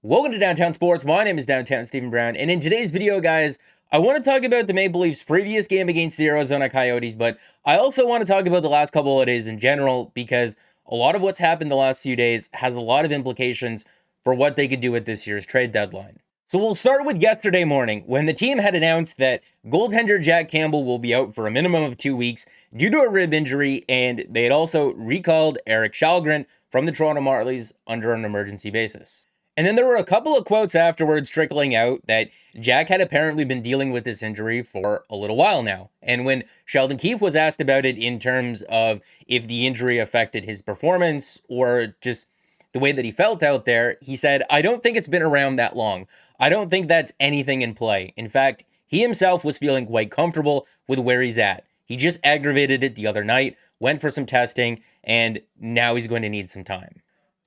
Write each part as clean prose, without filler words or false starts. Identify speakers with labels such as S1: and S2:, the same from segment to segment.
S1: Welcome to Downtown Sports. My name is Downtown Stephen Brown, and in today's video, guys, I want to talk about the Maple Leafs' previous game against the Arizona Coyotes, but I also want to talk about the last couple of days in general, because a lot of what's happened the last few days has a lot of implications for what they could do at this year's trade deadline. So we'll start with yesterday morning, when the team had announced that goaltender Jack Campbell will be out for a minimum of 2 weeks due to a rib injury, and they had also recalled Erik Kallgren from the Toronto Marlies under an emergency basis. And then there were a couple of quotes afterwards trickling out that Jack had apparently been dealing with this injury for a little while now. And when Sheldon Keefe was asked about it in terms of if the injury affected his performance or just the way that he felt out there, he said, "I don't think it's been around that long. I don't think that's anything in play. In fact, he himself was feeling quite comfortable with where he's at. He just aggravated it the other night, went for some testing, and now he's going to need some time."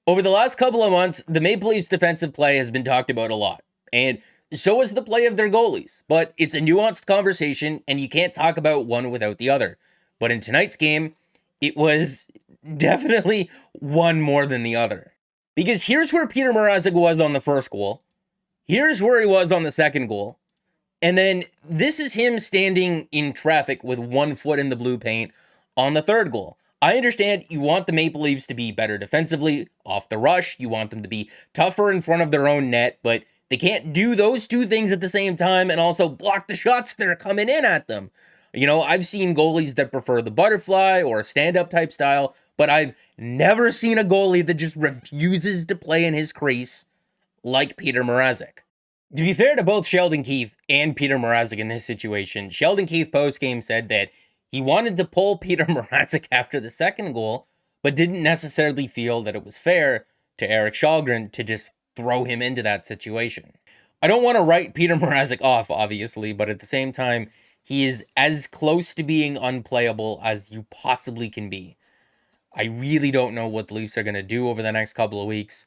S1: Over the last couple of months, the Maple Leafs' defensive play has been talked about a lot, and so is the play of their goalies. But it's a nuanced conversation, and you can't talk about one without the other. But in tonight's game, it was definitely one more than the other. Because here's where Peter Mrazek was on the first goal. Here's where he was on the second goal. And then this is him standing in traffic with 1 foot in the blue paint on the third goal. I understand you want the Maple Leafs to be better defensively off the rush. You want them to be tougher in front of their own net, but they can't do those two things at the same time and also block the shots that are coming in at them. You know, I've seen goalies that prefer the butterfly or a stand-up type style, but I've never seen a goalie that just refuses to play in his crease like Peter Mrazek. To be fair to both Sheldon Keefe and Peter Mrazek in this situation, Sheldon Keefe post-game said that he wanted to pull Peter Mrazek after the second goal, but didn't necessarily feel that it was fair to Erik Kallgren to just throw him into that situation. I don't want to write Peter Mrazek off, obviously, but at the same time, he is as close to being unplayable as you possibly can be. I really don't know what the Leafs are going to do over the next couple of weeks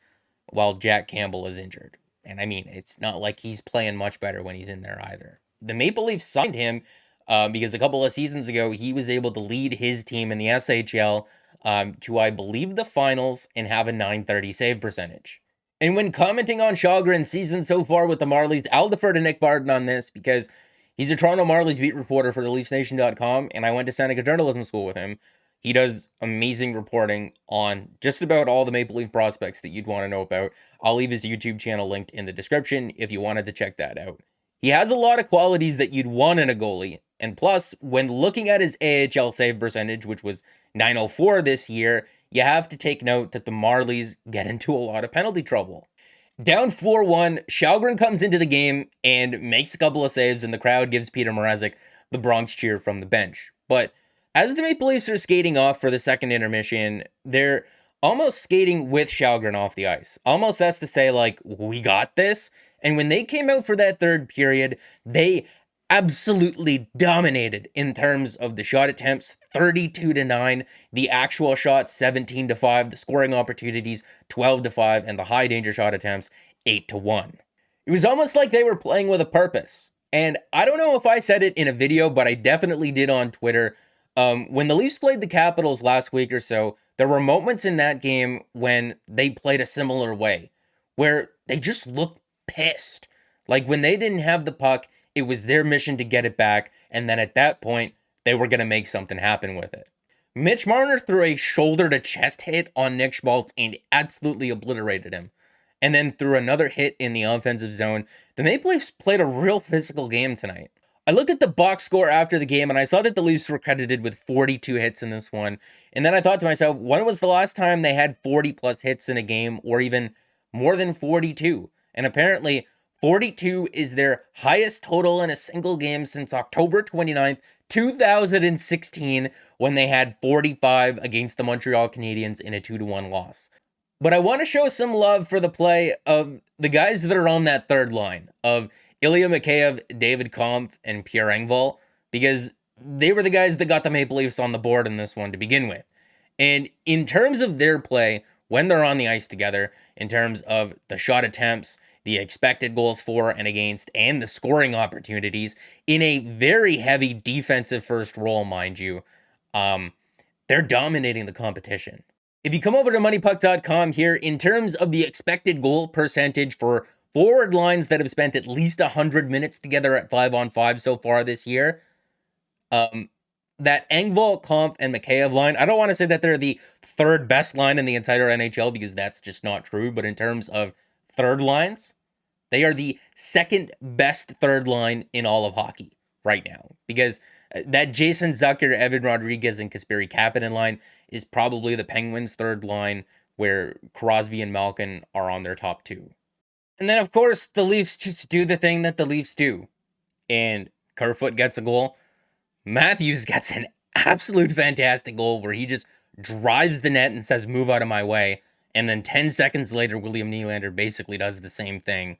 S1: while Jack Campbell is injured. And I mean, it's not like he's playing much better when he's in there either. The Maple Leafs signed him because a couple of seasons ago, he was able to lead his team in the SHL to, I believe, the finals and have a .930 save percentage. And when commenting on Kallgren's season so far with the Marlies, I'll defer to Nick Barton on this because he's a Toronto Marlies beat reporter for TheLeafsNation.com, and I went to Seneca Journalism School with him. He does amazing reporting on just about all the Maple Leaf prospects that you'd want to know about. I'll leave his YouTube channel linked in the description if you wanted to check that out. He has a lot of qualities that you'd want in a goalie, and plus, when looking at his AHL save percentage, which was .904 this year, you have to take note that the Marlies get into a lot of penalty trouble. Down 4-1, Kallgren comes into the game and makes a couple of saves, and the crowd gives Peter Mrazek the Bronx cheer from the bench. But as the Maple Leafs are skating off for the second intermission, they're almost skating with Kallgren off the ice. Almost as to say, like, we got this. And when they came out for that third period, they absolutely dominated in terms of the shot attempts, 32-9, the actual shots, 17-5, the scoring opportunities, 12-5, and the high danger shot attempts, 8-1. It was almost like they were playing with a purpose. And I don't know if I said it in a video, but I definitely did on Twitter. When the Leafs played the Capitals last week or so, there were moments in that game when they played a similar way, where they just looked pissed. Like when they didn't have the puck, it was their mission to get it back, and then at that point, they were going to make something happen with it. Mitch Marner threw a shoulder-to-chest hit on Nick Schmaltz and absolutely obliterated him. And then threw another hit in the offensive zone. The Maple Leafs played a real physical game tonight. I looked at the box score after the game, and I saw that the Leafs were credited with 42 hits in this one. And then I thought to myself, when was the last time they had 40-plus hits in a game, or even more than 42? And apparently, 42 is their highest total in a single game since October 29th, 2016, when they had 45 against the Montreal Canadiens in a 2-1 loss. But I want to show some love for the play of the guys that are on that third line, of Ilya Mikheyev, David Kampf, and Pierre Engvall, because they were the guys that got the Maple Leafs on the board in this one to begin with. And in terms of their play, when they're on the ice together, in terms of the shot attempts, the expected goals for and against, and the scoring opportunities, in a very heavy defensive first role, mind you, they're dominating the competition. If you come over to moneypuck.com here, in terms of the expected goal percentage for forward lines that have spent at least 100 minutes together at 5-on-5 so far this year, that Engvall, Kampf, and Mikheyev line, I don't want to say that they're the third best line in the entire NHL because that's just not true, but in terms of third lines, they are the second best third line in all of hockey right now, because that Jason Zucker, Evan Rodriguez, and Kasperi Kapanen line is probably the Penguins' third line, where Crosby and Malkin are on their top two. And then, of course, the Leafs just do the thing that the Leafs do. And Kerfoot gets a goal. Matthews gets an absolute fantastic goal where he just drives the net and says, "Move out of my way." And then 10 seconds later, William Nylander basically does the same thing,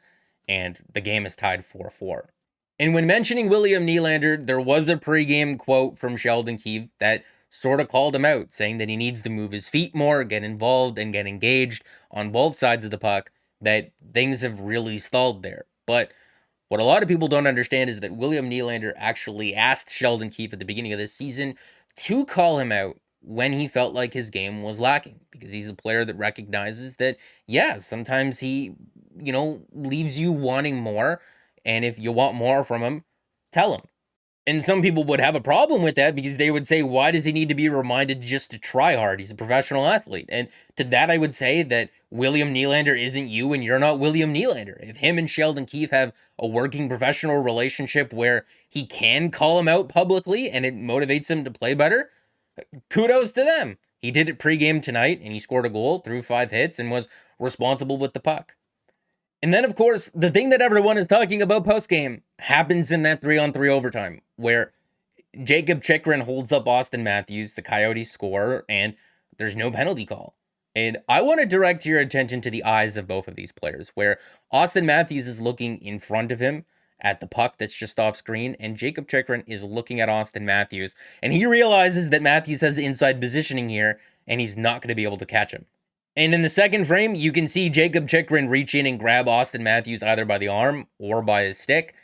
S1: and the game is tied 4-4. And when mentioning William Nylander, there was a pregame quote from Sheldon Keefe that sort of called him out, saying that he needs to move his feet more, get involved, and get engaged on both sides of the puck, that things have really stalled there. But what a lot of people don't understand is that William Nylander actually asked Sheldon Keefe at the beginning of this season to call him out when he felt like his game was lacking, because he's a player that recognizes that, yeah, sometimes he, leaves you wanting more. And if you want more from him, tell him. And some people would have a problem with that because they would say, why does he need to be reminded just to try hard? He's a professional athlete. And to that, I would say that William Nylander isn't you and you're not William Nylander. If him and Sheldon Keefe have a working professional relationship where he can call him out publicly and it motivates him to play better, kudos to them. He did it pregame tonight and he scored a goal, threw 5 hits, and was responsible with the puck. And then, of course, the thing that everyone is talking about post-game happens in that 3-on-3 overtime, where Jacob Chychrun holds up Austin Matthews, the Coyotes score, and there's no penalty call. And I want to direct your attention to the eyes of both of these players, where Austin Matthews is looking in front of him at the puck that's just off screen, and Jacob Chychrun is looking at Austin Matthews, and he realizes that Matthews has inside positioning here, and he's not going to be able to catch him. And in the second frame, you can see Jacob Chychrun reach in and grab Austin Matthews either by the arm or by his stick.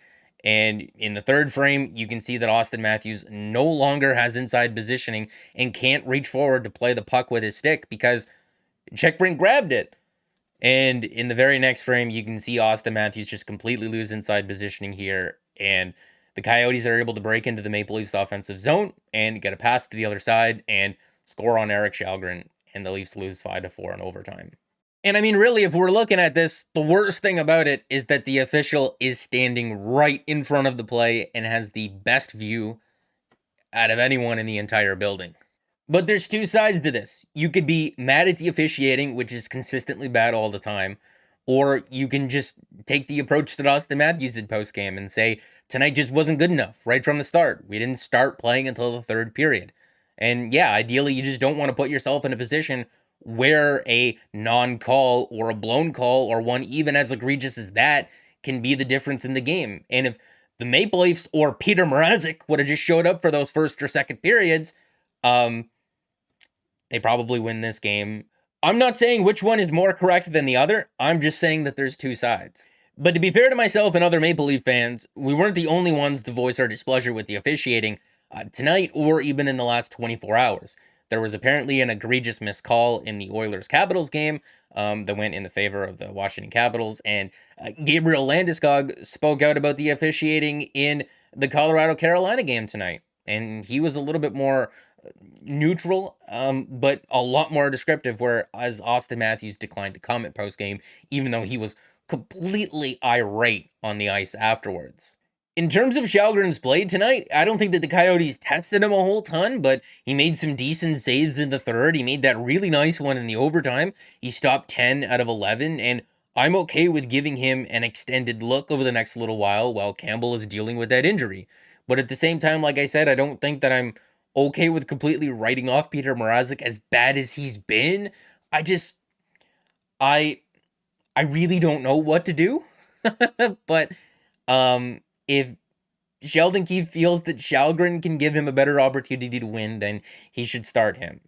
S1: And in the third frame, you can see that Austin Matthews no longer has inside positioning and can't reach forward to play the puck with his stick because Chychrun grabbed it. And in the very next frame, you can see Austin Matthews just completely lose inside positioning here. And the Coyotes are able to break into the Maple Leafs offensive zone and get a pass to the other side and score on Erik Kallgren. And the Leafs lose 5-4 in overtime. And I mean, really, if we're looking at this, the worst thing about it is that the official is standing right in front of the play and has the best view out of anyone in the entire building. But there's two sides to this. You could be mad at the officiating, which is consistently bad all the time, or you can just take the approach that Austin Matthews did post-game and say, tonight just wasn't good enough right from the start. We didn't start playing until the third period. And yeah, ideally, you just don't want to put yourself in a position where a non-call or a blown call or one even as egregious as that can be the difference in the game. And if the Maple Leafs or Peter Mrazek would have just showed up for those first or second periods, they probably win this game. I'm not saying which one is more correct than the other. I'm just saying that there's two sides. But to be fair to myself and other Maple Leaf fans, we weren't the only ones to voice our displeasure with the officiating tonight or even in the last 24 hours. There was apparently an egregious missed call in the Oilers-Capitals game that went in the favor of the Washington Capitals, and Gabriel Landeskog spoke out about the officiating in the Colorado-Carolina game tonight. And he was a little bit more neutral, but a lot more descriptive, whereas Austin Matthews declined to comment post-game, even though he was completely irate on the ice afterwards. In terms of Kallgren's play tonight, I don't think that the Coyotes tested him a whole ton, but he made some decent saves in the third. He made that really nice one in the overtime. He stopped 10 out of 11, and I'm okay with giving him an extended look over the next little while Campbell is dealing with that injury. But at the same time, like I said, I don't think that I'm okay with completely writing off Peter Mrazek as bad as he's been. I really don't know what to do. But if Sheldon Keefe feels that Kallgren can give him a better opportunity to win, then he should start him.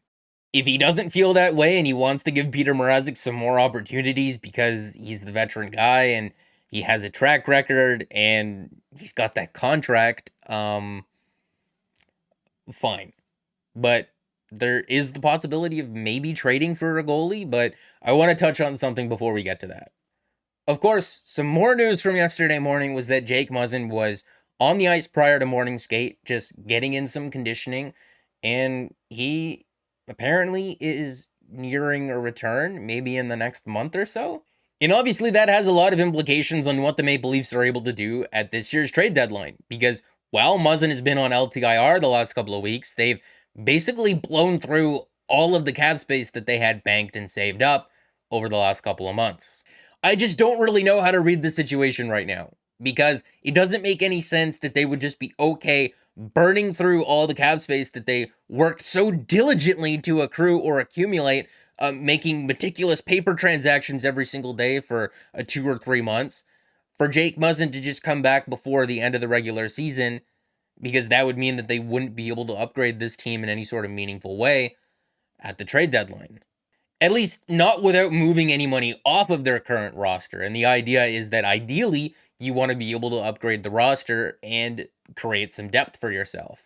S1: If he doesn't feel that way and he wants to give Peter Mrazek some more opportunities because he's the veteran guy and he has a track record and he's got that contract, fine. But there is the possibility of maybe trading for a goalie, but I want to touch on something before we get to that. Of course, some more news from yesterday morning was that Jake Muzzin was on the ice prior to morning skate, just getting in some conditioning, and he apparently is nearing a return, maybe in the next month or so. And obviously, that has a lot of implications on what the Maple Leafs are able to do at this year's trade deadline. Because while Muzzin has been on LTIR the last couple of weeks, they've basically blown through all of the cap space that they had banked and saved up over the last couple of months. I just don't really know how to read the situation right now, because it doesn't make any sense that they would just be okay burning through all the cap space that they worked so diligently to accrue or accumulate, making meticulous paper transactions every single day for 2 or 3 months, for Jake Muzzin to just come back before the end of the regular season, because that would mean that they wouldn't be able to upgrade this team in any sort of meaningful way at the trade deadline. At least not without moving any money off of their current roster. And the idea is that ideally you want to be able to upgrade the roster and create some depth for yourself.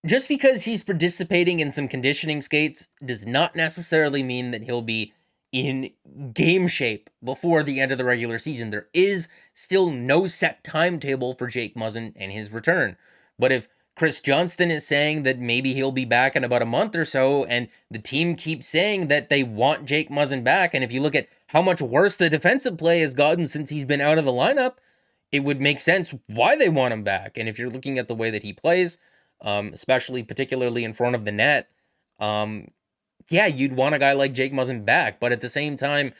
S1: Just because he's participating in some conditioning skates does not necessarily mean that he'll be in game shape before the end of the regular season. There is still no set timetable for Jake Muzzin and his return. But if Chris Johnston is saying that maybe he'll be back in about a month or so, and the team keeps saying that they want Jake Muzzin back, and if you look at how much worse the defensive play has gotten since he's been out of the lineup, it would make sense why they want him back. And if you're looking at the way that he plays, especially particularly in front of the net, yeah, you'd want a guy like Jake Muzzin back. But at the same time,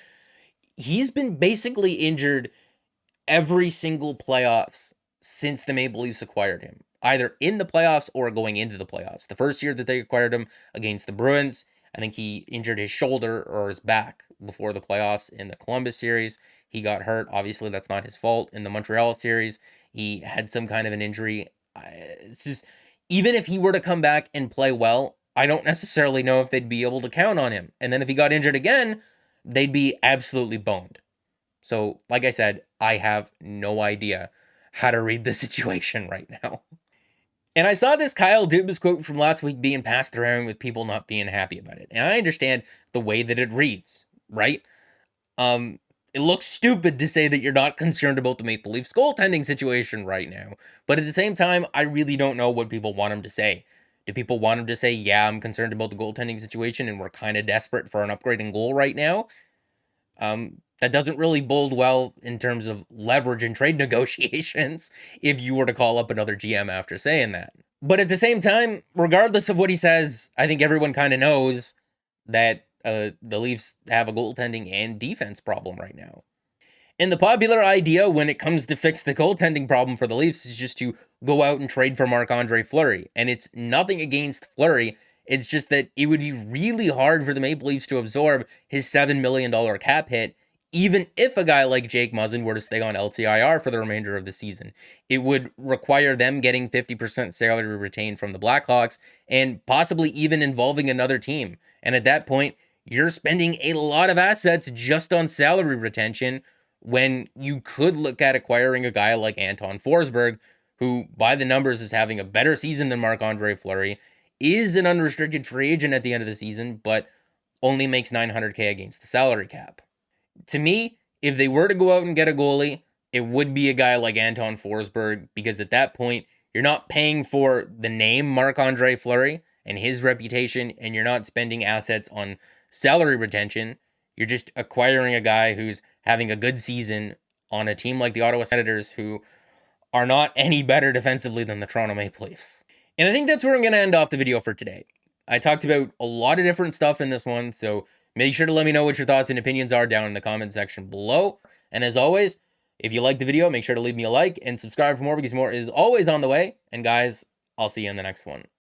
S1: he's been basically injured every single playoffs since the Maple Leafs acquired him, either in the playoffs or going into the playoffs. The first year that they acquired him against the Bruins, I think he injured his shoulder or his back before the playoffs. In the Columbus series, he got hurt. Obviously, that's not his fault. In the Montreal series, he had some kind of an injury. It's just, even if he were to come back and play well, I don't necessarily know if they'd be able to count on him. And then if he got injured again, they'd be absolutely boned. So, like I said, I have no idea how to read the situation right now. And I saw this Kyle Dubas quote from last week being passed around with people not being happy about it. And I understand the way that it reads, right? It looks stupid to say that you're not concerned about the Maple Leafs goaltending situation right now. But at the same time, I really don't know what people want him to say. Do people want him to say, yeah, I'm concerned about the goaltending situation and we're kind of desperate for an upgrading goal right now? That doesn't really bode well in terms of leverage and trade negotiations if you were to call up another GM after saying that. But at the same time, regardless of what he says, I think everyone kind of knows that the Leafs have a goaltending and defense problem right now. And the popular idea when it comes to fix the goaltending problem for the Leafs is just to go out and trade for Marc-Andre Fleury. And it's nothing against Fleury. It's just that it would be really hard for the Maple Leafs to absorb his $7 million cap hit, even if a guy like Jake Muzzin were to stay on LTIR for the remainder of the season. It would require them getting 50% salary retained from the Blackhawks, and possibly even involving another team. And at that point, you're spending a lot of assets just on salary retention, when you could look at acquiring a guy like Anton Forsberg, who by the numbers is having a better season than Marc-Andre Fleury, is an unrestricted free agent at the end of the season, but only makes $900K against the salary cap. To me, if they were to go out and get a goalie, it would be a guy like Anton Forsberg, because at that point, you're not paying for the name Marc-Andre Fleury and his reputation, and you're not spending assets on salary retention. You're just acquiring a guy who's having a good season on a team like the Ottawa Senators, who are not any better defensively than the Toronto Maple Leafs. And I think that's where I'm going to end off the video for today. I talked about a lot of different stuff in this one, so make sure to let me know what your thoughts and opinions are down in the comment section below. And as always, if you liked the video, make sure to leave me a like and subscribe for more, because more is always on the way. And guys, I'll see you in the next one.